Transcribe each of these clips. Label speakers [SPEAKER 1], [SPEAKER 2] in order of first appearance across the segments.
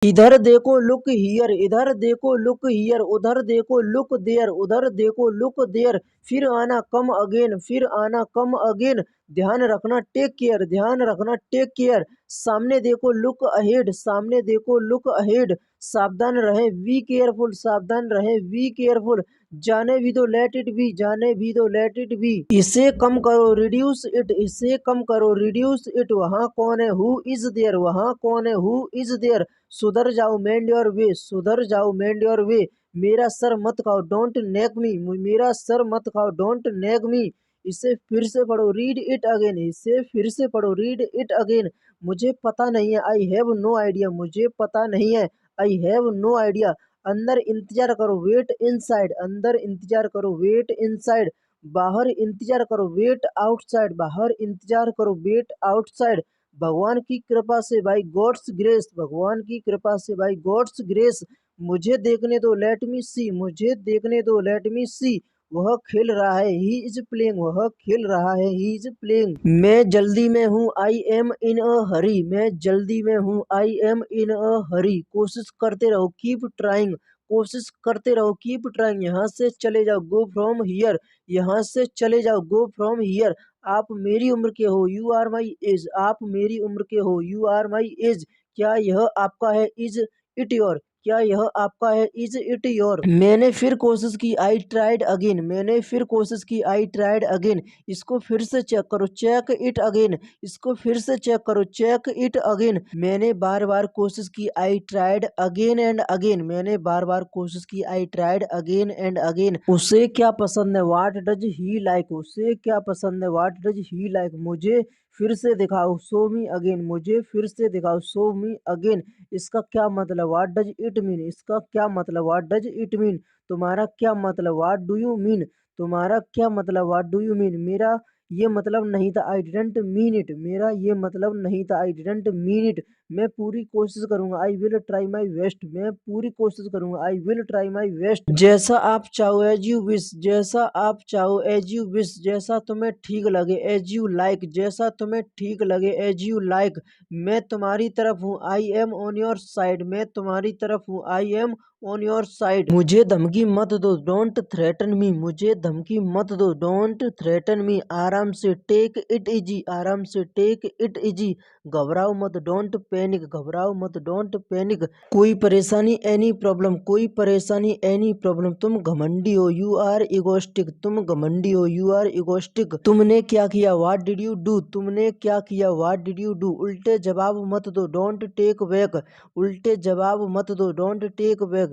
[SPEAKER 1] इधर देखो look here, इधर देखो लुक हियर, उधर देखो लुक देयर, उधर देखो लुक देयर, फिर आना कम अगेन, फिर आना कम अगेन, ध्यान रखना टेक केयर, ध्यान रखना टेक केयर, सामने देखो लुक अहेड, सामने देखो लुक अहेड, सावधान रहे बी केयरफुल, सावधान रहे बी केयरफुल, जाने भी दो लेट इट बी, जाने भी दो लेट इट बी, इसे कम करो रिड्यूस इट, इसे कम करो रिड्यूस इट, वहाँ कौन है हु इज देयर, वहाँ कौन है हु इज देयर, सुधर जाओ मेंड योर वे, सुधर जाओ मेंड योर वे, मेरा सर मत खाओ डोंट नेक मी, मेरा सर मत खाओ डोंट नेक मी, इसे फिर से पढ़ो रीड इट अगेन, इसे फिर से पढ़ो रीड इट अगेन, मुझे पता नहीं है आई हैव नो आइडिया, मुझे पता नहीं है आई हैव नो आइडिया, अंदर इंतजार करो वेट इनसाइड, अंदर इंतजार करो वेट इनसाइड, बाहर इंतजार करो वेट आउटसाइड, बाहर इंतजार करो वेट आउटसाइड, भगवान की कृपा से बाई गॉड्स ग्रेस, भगवान की कृपा से बाई गॉड्स ग्रेस, मुझे देखने दो लेट मी सी, मुझे देखने दो लेट मी सी, वह खेल रहा है ही इज प्लेइंग, वह खेल रहा है ही इज प्लेइंग, मैं जल्दी में हूँ आई एम इन अ हरी, मैं जल्दी में हूँ आई एम इन अ हरी, कोशिश करते रहो कीप ट्राइंग, कोशिश करते रहो कीप ट्राइंग, यहाँ से चले जाओ गो फ्रॉम हियर, यहाँ से चले जाओ गो फ्रॉम हियर, आप मेरी उम्र के हो यू आर माई एज, आप मेरी उम्र के हो यू आर माई एज, क्या यह आपका है इज इट योर, क्या यह आपका है इज इट योर, मैंने फिर कोशिश की आई ट्राइड अगेन, मैंने फिर कोशिश की आई ट्राइड अगेन, इसको फिर से चेक करो चेक इट अगेन, इसको फिर से चेक करो चेक इट अगेन, मैंने बार बार कोशिश की I tried again and again, मैंने बार बार कोशिश की I tried again and again, उसे क्या पसंद है व्हाट डज ही लाइक, उसे क्या पसंद है व्हाट डज ही लाइक, मुझे फिर से दिखाओ शो मी अगेन, मुझे फिर से दिखाओ शो मी अगेन, इसका क्या मतलब व्हाट डज इट मीन, इसका क्या मतलब व्हाट डज इट मीन, तुम्हारा क्या मतलब व्हाट डू यू मीन, तुम्हारा क्या मतलब व्हाट डू यू मीन, मेरा ये मतलब नहीं था आई डिडंट मीन इट, मेरा ये मतलब नहीं था आई डिडंट मीन इट, मैं पूरी कोशिश करूंगा I will try my best, मैं पूरी कोशिश करूंगा I will try my best, जैसा आप चाहो एज यू विश, जैसा आप चाहो एज यू विश, जैसा तुम्हें ठीक लगे एज यू लाइक, जैसा तुम्हें ठीक लगे एज यू लाइक, मैं तुम्हारी तरफ हूँ I am on your side, मैं तुम्हारी तरफ हूँ I am on your side, मुझे धमकी मत दो डोंट थ्रेटन मी, मुझे धमकी मत दो डोंट थ्रेटन मी, आराम से टेक इट इजी, आराम से टेक इट इजी, घबराओ मत डोंट पैनिक, घबराओ मत डोंट पैनिक, कोई परेशानी एनी प्रॉब्लम, कोई परेशानी एनी प्रॉब्लम, तुम घमंडी हो यू आर इगोस्टिक, तुम घमंडी हो यू आर इगोस्टिक, तुमने क्या किया व्हाट डिड यू डू, तुमने क्या किया व्हाट डिड यू डू, उल्टे जवाब मत दो डोंट टेक बैक, उल्टे जवाब मत दो डोंट टेक बैक,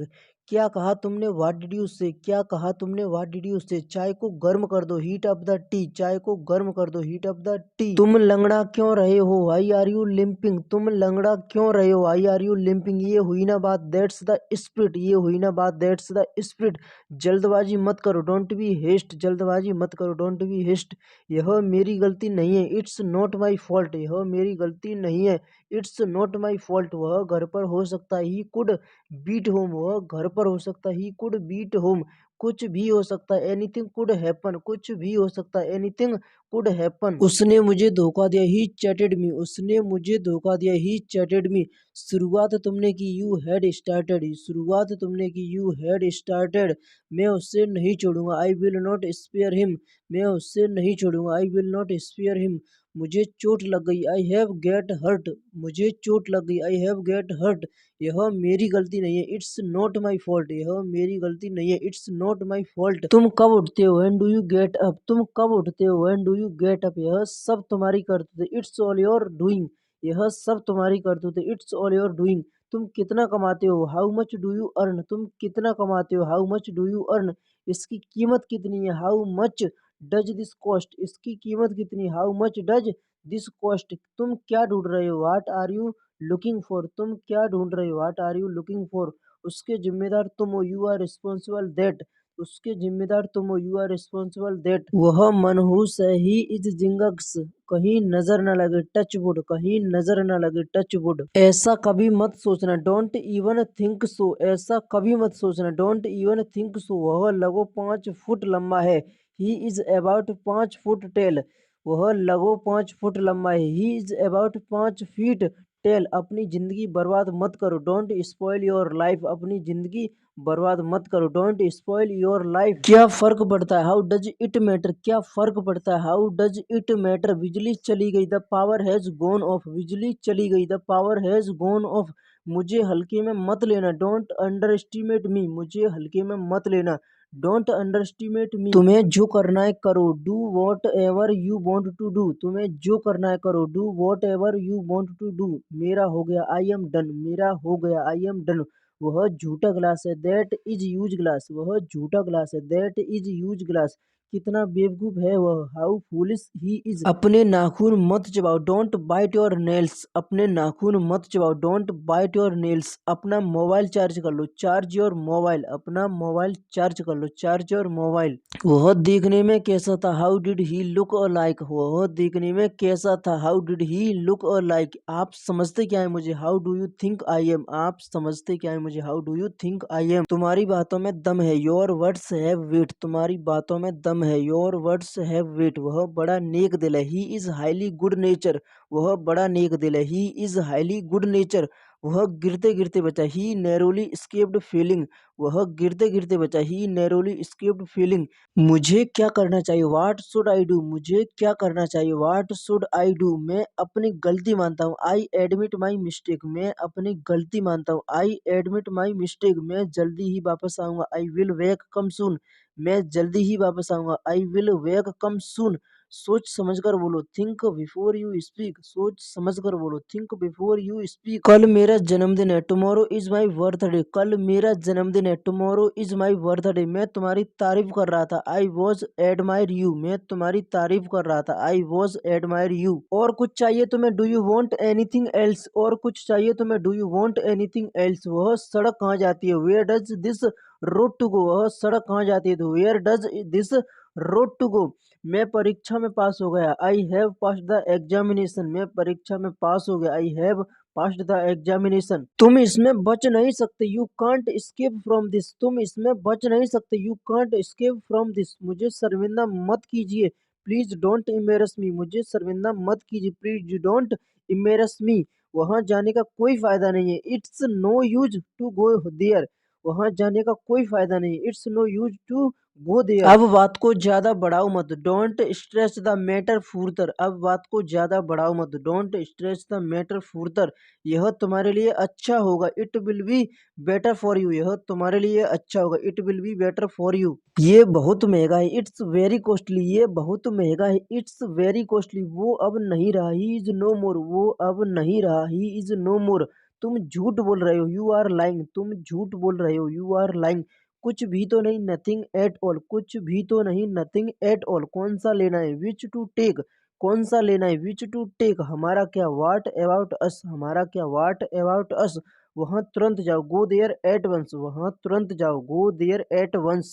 [SPEAKER 1] क्या कहा तुमने व्हाट डिड यू से, क्या कहा तुमने व्हाट डिड यू से, चाय को गर्म कर दो हीट अप द टी, चाय को गर्म कर दो हीट अप द टी, तुम लंगड़ा क्यों रहे हो व्हाई आर यू लिंपिंग, तुम लंगड़ा क्यों रहे हो व्हाई आर यू लिंपिंग, ये हुई ना बात दैट्स द स्पिरिट, ये हुई ना बात दैट्स द स्पिरिट, जल्दबाजी मत करो डोंट बी हेस्ट, जल्दबाजी मत करो डोंट बी हेस्ट, यह मेरी गलती नहीं है इट्स नॉट माई फॉल्ट, यह मेरी गलती नहीं है इट्स नॉट माई फॉल्ट, वह घर पर हो सकता ही कुड बीट होम, वह घर पर हो सकता ही कुड बीट होम, कुछ भी हो सकता है एनीथिंग कुड हैपन, कुछ भी हो सकता है एनीथिंग कुड हैपन, उसने मुझे धोखा दिया ही चैटेड मी, उसने मुझे धोखा दिया ही चैटेड मी, शुरुआत तुमने की यू हैड स्टार्टेड, शुरुआत तुमने की यू हैड स्टार्टेड, मैं उससे नहीं छोड़ूंगा I will not spare him, मैं उससे नहीं छोड़ूंगा I will not spare him, मुझे चोट लग गई आई हैव गेट हर्ट, मुझे चोट लग गई आई हैव गेट हर्ट, यह मेरी गलती नहीं है इट्स नॉट माई फॉल्ट, यह मेरी गलती नहीं है इट्स नॉट माई फॉल्ट, तुम कब उठते हो when do you get up, तुम कब उठते हो when do you get up, यह सब तुम्हारी करतूत है इट्स ऑल योर डूइंग, यह सब तुम्हारी करतूत है इट्स ऑल योर डूइंग, तुम कितना कमाते हो how much do you earn, तुम कितना कमाते हो how much do you earn, इसकी कीमत कितनी है how much does this cost, इसकी कीमत कितनी how much does this cost, तुम क्या ढूंढ रहे हो what are you looking for, तुम क्या ढूंढ रहे हो what are you looking for, उसके जिम्मेदार तुम हो यू आर रिस्पॉन्सिबल दैट, उसके जिम्मेदार तुम हो यू आर रिस्पॉन्सिबल दैट, वह मनहूस है ही इज जिंगक्स, कहीं नजर न लगे टच वुड, कहीं नजर न लगे टच वुड, ऐसा कभी मत सोचना डोंट इवन थिंक सो, ऐसा कभी मत सोचना डोंट इवन थिंक सो, वह लगो 5 फुट लंबा है he is about 5 foot tall, वह लगो 5 फुट लंबा है he is about 5 feet tall अपनी जिंदगी बर्बाद मत करो, डोंट स्पॉइल योर लाइफ अपनी जिंदगी बर्बाद मत करो, डोंट स्पॉइल योर लाइफ। क्या फर्क पड़ता है, हाउ डज इट मैटर, क्या फर्क पड़ता है, हाउ डज इट मैटर। बिजली चली गई, the power has gone of, बिजली चली गई, the power has gone of. मुझे हल्के में मत लेना, डोंट अंडर एस्टिमेट मी, मुझे हल्के में मत लेना, डोंट अंडर एस्टिमेट मी। तुम्हें जो करना है करो, do whatever you want to do, तुम्हें जो करना है करो, do whatever you want to do. मेरा हो गया, आई एम डन, मेरा हो गया, आई एम डन। वह झूठा ग्लास है, दैट इज यूज ग्लास, वह झूठा ग्लास है, दैट इज यूज ग्लास। कितना बेवकूफ है वह, हाउ फूलिश ही इज। अपने नाखून मत चबाओ, डोंट बाइट योर नेल्स, अपने नाखून मत चबाओ, डोंट बाइट योर नेल्स। अपना मोबाइल चार्ज कर लो, चार्ज योर मोबाइल, अपना मोबाइल चार्ज कर लो, चार्ज योर मोबाइल। वह देखने में कैसा था, how did he look like, वह देखने में कैसा था, how did he look like. आप समझते क्या है मुझे, how do you think I am, आप समझते क्या है मुझे, how do you think I am. तुम्हारी बातों में दम है, योर वर्ड्स हैव वेट, तुम्हारी बातों में दम है, योर वर्ड्स हैव वेट। वह बड़ा नेक दिल है, he is highly good nature, वह बड़ा नेक दिल है, he is highly good nature. वह गिरते गिरते बचा, ही नैरोली स्केप्ड फेलिंग, वह गिरते गिरते बचा, ही नैरोली स्केप्ड फेलिंग। मुझे क्या करना चाहिए, वाट शुड आई डू, मुझे क्या करना चाहिए, वाट शुड आई डू। मैं अपनी गलती मानता हूँ, आई एडमिट माई मिस्टेक, मैं अपनी गलती मानता हूँ, आई एडमिट माई मिस्टेक। मैं जल्दी ही वापस आऊंगा, आई विल वेक कम सून, मैं जल्दी ही वापस आऊंगा, आई विल वेक कम सून। सोच समझकर बोलो, थिंक बिफोर यू स्पीक, सोच समझकर बोलो, थिंक बिफोर यू स्पीक। कल मेरा जन्मदिन है, टुमारो इज माई बर्थडे, कल मेरा जन्मदिन है, टुमारो इज माई बर्थडे। मैं तुम्हारी तारीफ कर रहा था, आई वॉज एडमायर यू, मैं तुम्हारी तारीफ कर रहा था, आई वॉज एडमायर यू। और कुछ चाहिए तुम्हें, do you want anything else, और कुछ चाहिए तुम्हें, do you want anything else. वह सड़क कहाँ जाती है, where does this road to go, वह सड़क कहाँ जाती है, तो where does this road to go. मैं परीक्षा में पास हो गया, I have passed the examination, मैं परीक्षा में पास हो गया, I have passed the examination. तुम इसमें बच नहीं सकते, you can't escape from this, तुम इसमें बच नहीं सकते, you can't escape from this. मुझे शर्मिंदा मत कीजिए, प्लीज डोंट इम्बेरस मी, मुझे शर्मिंदा मत कीजिए, प्लीज डोंट इम्बेरस मी। वहां जाने का कोई फायदा नहीं है, it's no use to go there, वहां जाने का कोई फायदा नहीं, it's no use to go there. अब बात को ज्यादा बढ़ाओ मत, don't stretch the matter further, अब बात को ज्यादा बढ़ाओ मत, don't stretch the matter further. यह तुम्हारे लिए अच्छा होगा, it will be better for you, यह तुम्हारे लिए अच्छा होगा, it will be better for you. ये बहुत महंगा है, इट्स वेरी कॉस्टली, ये बहुत महंगा है, इट्स वेरी कॉस्टली। वो अब नहीं रहा, ही इज नो मोर, वो अब नहीं रहा, ही इज नो मोर। तुम झूठ बोल रहे हो, यू आर लाइंग, तुम झूठ बोल रहे हो, यू आर लाइंग। कुछ भी तो नहीं, नथिंग एट ऑल, कुछ भी तो नहीं, नथिंग एट ऑल। कौन सा लेना है, विच टू टेक, कौन सा लेना है, विच टू टेक। हमारा क्या, व्हाट अबाउट अस, हमारा क्या, व्हाट अबाउट अस। वहां तुरंत जाओ, गो देयर एट वंस, वहां तुरंत जाओ, गो देयर एट वंस।